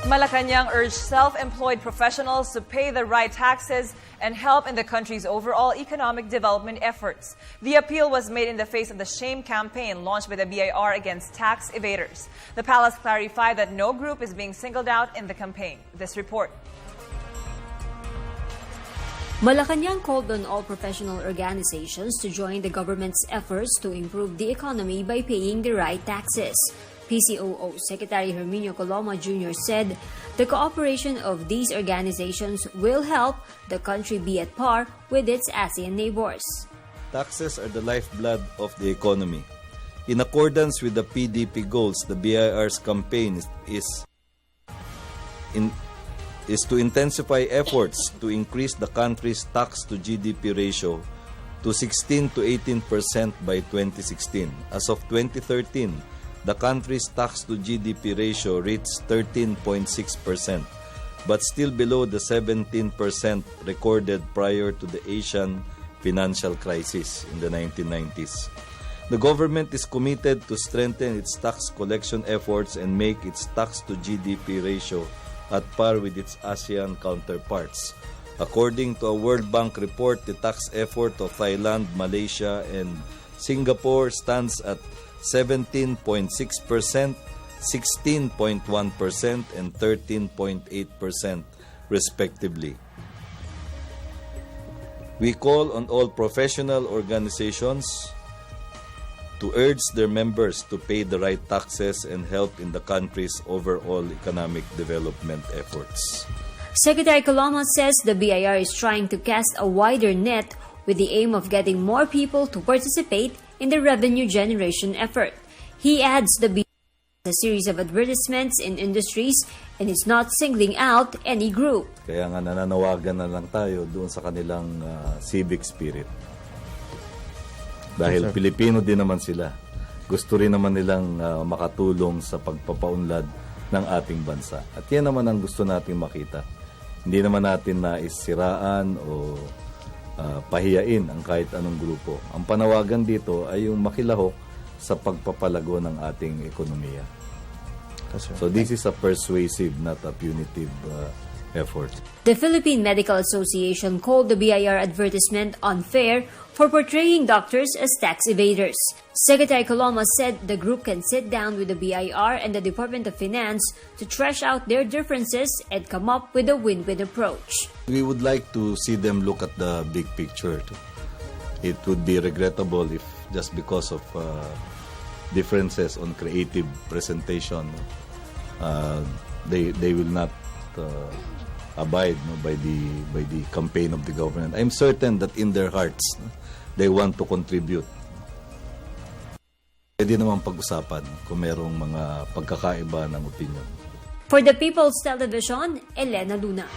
Malacanang urged self-employed professionals to pay the right taxes and help in the country's overall economic development efforts. The appeal was made in the face of the Shame campaign launched by the BIR against tax evaders. The palace clarified that no group is being singled out in the campaign. This report. Malacanang called on all professional organizations to join the government's efforts to improve the economy by paying the right taxes. PCOO Secretary Herminio Coloma Jr. said the cooperation of these organizations will help the country be at par with its ASEAN neighbors. Taxes are the lifeblood of the economy. In accordance with the PDP goals, the BIR's campaign is to intensify efforts to increase the country's tax-to-GDP ratio to 16 to 18% by 2016. As of 2013, the country's tax-to-GDP ratio reached 13.6%, but still below the 17% recorded prior to the Asian financial crisis in the 1990s. The government is committed to strengthen its tax collection efforts and make its tax-to-GDP ratio at par with its ASEAN counterparts. According to a World Bank report, the tax effort of Thailand, Malaysia, and Singapore stands at 17.6%, 16.1%, and 13.8% respectively. We call on all professional organizations to urge their members to pay the right taxes and help in the country's overall economic development efforts. Secretary Coloma says the BIR is trying to cast a wider net with the aim of getting more people to participate in the revenue generation effort. He adds the BIR has a series of advertisements in industries and is not singling out any group. Kaya nga nananawagan na lang tayo doon sa kanilang civic spirit. Dahil yes, Pilipino din naman sila. Gusto rin naman nilang makatulong sa pagpapaunlad ng ating bansa. At yan naman ang gusto nating makita. Hindi naman natin naisiraan o pahiyain ang kahit anong grupo. Ang panawagan dito ay yung makilahok sa pagpapalago ng ating ekonomiya. So this is a persuasive, not a punitive effort. The Philippine Medical Association called the BIR advertisement unfair for portraying doctors as tax evaders. Secretary Coloma said the group can sit down with the BIR and the Department of Finance to thresh out their differences and come up with a win-win approach. We would like to see them look at the big picture. It would be regrettable if just because of differences on creative presentation, they will not abide by the campaign of the government. I'm certain that in their hearts, they want to contribute. Pwede naman pag-usapan kung merong mga pagkakaiba ng opinion. For the People's Television, Elena Luna.